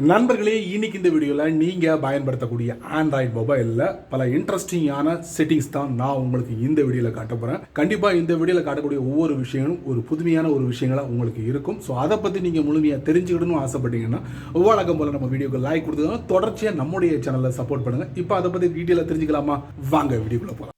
நண்பர்களே, இன்னைக்கு இந்த வீடியோவில் நீங்கள் பயன்படுத்தக்கூடிய ஆண்ட்ராய்டு மொபைலில் பல இன்ட்ரெஸ்டிங்கான செட்டிங்ஸ் தான் நான் உங்களுக்கு இந்த வீடியோவில் காட்ட போகிறேன். கண்டிப்பாக இந்த வீடியோவில் காட்டக்கூடிய ஒவ்வொரு விஷயங்களும் ஒரு புதுமையான ஒரு விஷயங்களாக உங்களுக்கு இருக்கும். ஸோ அதை பற்றி நீங்கள் முழுமையாக தெரிஞ்சுக்கிடணும்னு ஆசைப்பட்டீங்கன்னா வழக்கம் போல் நம்ம வீடியோக்கு லைக் கொடுத்துக்கோங்க. தொடர்ச்சியாக நம்முடைய சேனலில் சப்போர்ட் பண்ணுங்கள். இப்போ அதை பற்றி டீட்டெயிலாக தெரிஞ்சுக்கலாமா? வாங்க வீடியோக்குள்ளே போகலாம்.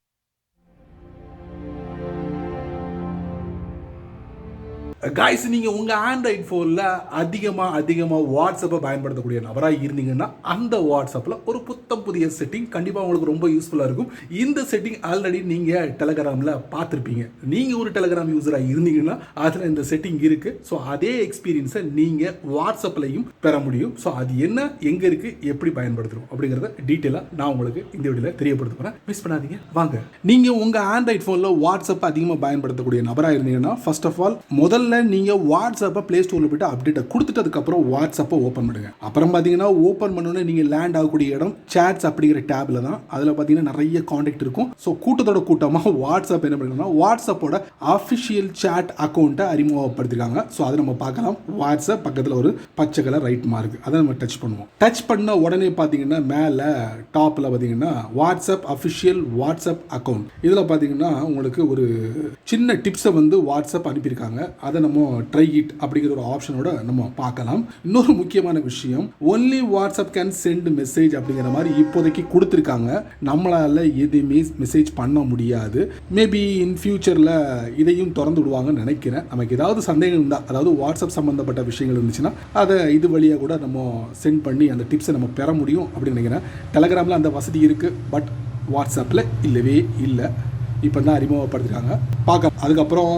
கைஸ், நீங்கள் உங்கள் ஆண்ட்ராய்ட் ஃபோனில் அதிகமாக வாட்ஸ்அப்பை பயன்படுத்தக்கூடிய நபராக இருந்தீங்கன்னா அந்த வாட்ஸ்அப்பில் ஒரு புதிய செட்டிங் கண்டிப்பாக உங்களுக்கு ரொம்ப யூஸ்ஃபுல்லாக இருக்கும். இந்த செட்டிங் ஆல்ரெடி நீங்கள் டெலகிராமில் பார்த்துருப்பீங்க. நீங்கள் ஒரு டெலகிராம் யூஸராக இருந்தீங்கன்னா அதில் இந்த செட்டிங் இருக்குது. ஸோ அதே எக்ஸ்பீரியன்ஸை நீங்கள் வாட்ஸ்அப்லையும் பெற முடியும். ஸோ அது என்ன, எங்கே இருக்குது, எப்படி பயன்படுத்தணும் அப்படிங்கிறத டீட்டெயிலாக நான் உங்களுக்கு இந்த வீடியோவில் தெரியப்படுத்த போகிறேன். மிஸ் பண்ணாதீங்க. வாங்க. நீங்கள் உங்கள் ஆண்ட்ராய்ட் ஃபோனில் வாட்ஸ்அப் அதிகமாக பயன்படுத்தக்கூடிய நபராக இருந்தீங்கன்னா ஃபர்ஸ்ட் ஆஃப் ஆல் முதல்ல நீங்க வாட்ஸ்அப்பை பிளே ஸ்டோர்ல போய்ட்டு அப்டேட்டை கொடுத்துட்டதுக்கு அப்புறம் வாட்ஸ்அப்பை ஓப்பன் பண்ணுங்க. அப்புறம் பாத்தீங்கன்னா ஓப்பன் பண்ணோன்னே நீங்க லேண்ட் ஆகக்கூடிய இடம் சாட்ஸ் அப்படிங்கிற டேப்ல தான். அதுல பாத்தீங்கன்னா நிறைய கான்டாக்ட் இருக்கும். ஸோ கூட்டத்தோட கூட்டமாக வாட்ஸ்அப் என்ன பண்ணுறதுன்னா வாட்ஸ்அப்போட அஃபிஷியல் சாட் அக்கௌண்ட்டை அறிமுகப்படுத்திருக்காங்க. ஸோ அதை நம்ம பார்க்கலாம். வாட்ஸ்அப் பக்கத்தில் ஒரு பச்சை கலர் ரைட் மார்க், அதை நம்ம டச் பண்ணுவோம். டச் பண்ண உடனே பார்த்தீங்கன்னா மேலே டாப்பில் பார்த்தீங்கன்னா வாட்ஸ்அப் அஃபிஷியல் வாட்ஸ்அப் அக்கௌண்ட். இதில் பார்த்தீங்கன்னா உங்களுக்கு ஒரு சின்ன டிப்ஸை வந்து வாட்ஸ்அப் அனுப்பியிருக்காங்க. அதை நம்ம ட்ரை இட் அப்படிங்கிற ஒரு ஆப்ஷனோட நம்ம பார்க்கலாம். இன்னொரு முக்கியமான விஷயம், only WhatsApp can sent message அப்படிங்கிற மாதிரி இப்போதைக்கு கொடுத்துருக்காங்க. நம்மளால எதுவுமே மெசேஜ் பண்ண முடியாது. மேபி இன் ஃபியூச்சரில் இதையும் திறந்து விடுவாங்கன்னு நினைக்கிறேன். நமக்கு ஏதாவது சந்தேகம் இருந்தால், அதாவது வாட்ஸ்அப் சம்மந்தப்பட்ட விஷயங்கள் இருந்துச்சுன்னா அதை இது வழியாக கூட நம்ம சென்ட் பண்ணி அந்த டிப்ஸை நம்ம பெற முடியும் அப்படின்னு நினைக்கிறேன். டெலகிராமில் அந்த வசதி இருக்குது, பட் வாட்ஸ்அப்பில் இல்லவே இல்லை. இப்போ தான் அறிமுகப்படுத்திருக்காங்க. பார்க்க அதுக்கப்புறம்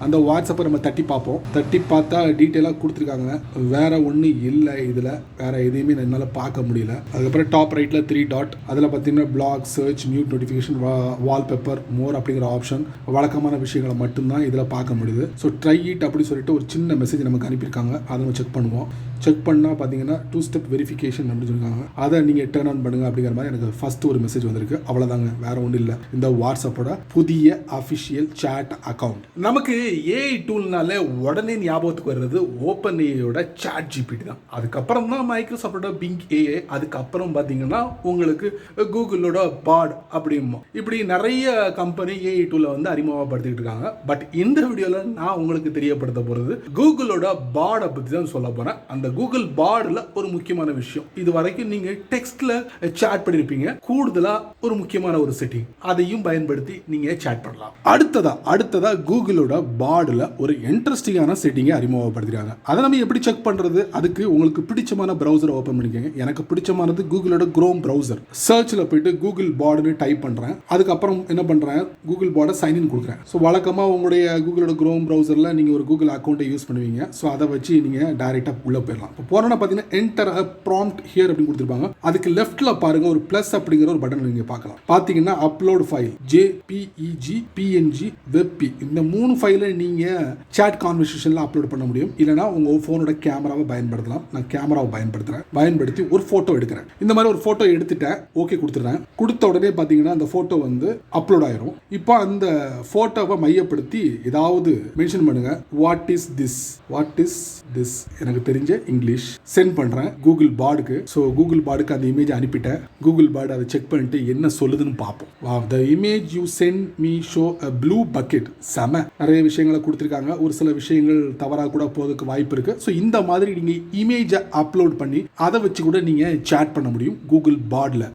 அந்த வாட்ஸ்அப்பை நம்ம தட்டி பார்ப்போம். தட்டி பார்த்தா டீட்டெயிலாக கொடுத்துருக்காங்க. வேற ஒன்றும் இல்லை, இதில் வேற எதையுமே என்னால் பார்க்க முடியல. அதுக்கப்புறம் டாப் ரைட்டில் 3 டாட், அதில் பார்த்தீங்கன்னா block, search, mute, notification, wallpaper, more அப்படிங்கிற ஆப்ஷன், வழக்கமான விஷயங்களை மட்டும்தான் இதில் பார்க்க முடியுது. ஸோ ட்ரை இட் அப்படி சொல்லிட்டு ஒரு சின்ன மெசேஜ் நமக்கு அனுப்பியிருக்காங்க. அதை நம்ம செக் பண்ணுவோம். செக் பண்ணால் பார்த்தீங்கன்னா 2 ஸ்டெப் வெரிஃபிகேஷன் அப்படின்னு சொல்லியிருக்காங்க. அதை நீங்கள் டர்ன் ஆன் பண்ணுங்க அப்படிங்கிற மாதிரி எனக்கு ஃபர்ஸ்ட் ஒரு மெசேஜ் வந்திருக்கு. அவ்வளோதாங்க, வேற ஒன்றும் இல்லை. இந்த வாட்ஸ்அப்போட புதிய அஃபிஷியல் சாட் அக்கௌண்ட். நமக்கு ஏஐ டூல்னாலே உடனே ஞாபகத்துக்கு வர்றது ஓப்பன் ஏஐயோட சாட் ஜிபிடி தான். அதுக்கப்புறம் தான் மைக்ரோசாஃப்டோட பிங்க் ஏஐ, அதுக்கப்புறம் பார்த்தீங்கன்னா உங்களுக்கு கூகுளோட பாட் அப்படிமோ, இப்படி நிறைய கம்பெனி ஏஐ டூலை வந்து அறிமுகப்படுத்திட்டு இருக்காங்க. பட் இந்த வீடியோவில் நான் உங்களுக்கு தெரியப்படுத்த போகிறது கூகுளோட பாடை பற்றி தான் சொல்ல போகிறேன். அந்த கூகுள் பாடில் ஒரு முக்கியமான விஷயம், இது வரைக்கும் நீங்கள் டெக்ஸ்ட்ல சாட் பண்ணியிருப்பீங்க. கூடுதலாக ஒரு முக்கியமான ஒரு செட்டிங், அதையும் பயன்படுத்தி நீங்கள் சாட் பண்ணலாம். அடுத்ததா கூகுளோட பாடில் ஒரு இன்ட்ரெஸ்டிங்கான செட்டிங்கை அறிமுகப்படுத்திருக்காங்க. அதை நம்ம எப்படி செக் பண்ணுறது? அதுக்கு உங்களுக்கு பிடிச்சமான ப்ரௌசரை ஓப்பன் பண்ணிக்கோங்க. எனக்கு பிடிச்சமானது கூகுளோட குரோம் ப்ரௌசர். சர்ச்சில் போயிட்டு கூகுள் பாடுன்னு டைப் பண்ணுறேன். அதுக்கப்புறம் என்ன பண்ணுறேன், கூகுள் பாடை சைன்இன் கொடுக்குறேன். ஸோ வழக்கமாக உங்களுடைய கூகுளோட குரோம் ப்ரௌசரில் நீங்கள் ஒரு கூகுள் அக்கௌண்ட்டை யூஸ் பண்ணுவீங்க. ஸோ அதை வச்சு நீங்கள் டைரெக்டாக உள்ள போயிடலாம். இப்போ போனோன்னா பார்த்தீங்கன்னா என்டர் அ ப்ராம்ப்ட் ஹியர் அப்படின்னு கொடுத்துருப்பாங்க. அதுக்கு லெஃப்ட்டில் பாருங்க ஒரு ப்ளஸ் அப்படிங்கிற ஒரு பட்டன் நீங்கள் பார்க்கலாம். பார்த்தீங்கன்னா upload file, JPEG, PNG, WebP, இந்த 3 ஃபைலை நீங்கள் சாட் கான்வர்சேஷனில் அப்லோட் பண்ண முடியும். இல்லைனா உங்கள் ஃபோனோட கேமராவை பயன்படுத்தலாம். நான் கேமராவை பயன்படுத்தி ஒரு ஃபோட்டோ எடுக்கிறேன். இந்த மாதிரி ஒரு ஃபோட்டோ எடுத்துட்டேன், ஓகே கொடுத்துட்றேன். கொடுத்த உடனே பார்த்தீங்கன்னா அந்த ஃபோட்டோ வந்து அப்லோட் ஆயிரும். இப்போ அந்த ஃபோட்டோவை மையப்படுத்தி ஏதாவது மென்ஷன் பண்ணுங்க. வாட் இஸ் திஸ் எனக்கு தெரிஞ்ச இங்கிலீஷ் சென்ட் பண்ணுறேன் கூகுள் பாடுக்கு. ஸோ கூகுள் பாடுக்கு அந்த இமேஜ் அனுப்பிட்டேன். கூகுள் பாடு அதை செக் பண்ணிட்டு என்ன சொல்லுதுன்னு பார்ப்போம். The image you sent me show a blue bucket. செம, நிறைய விஷயங்களை கொடுத்துருக்காங்க. ஒரு சில விஷயங்கள் தவறாக கூட போகிறதுக்கு வாய்ப்பு இருக்கு. ஸோ இந்த மாதிரி நீங்கள் இமேஜை அப்லோட் பண்ணி அதை வச்சு கூட நீங்கள் சாட் பண்ண முடியும் கூகுள் பாடில்.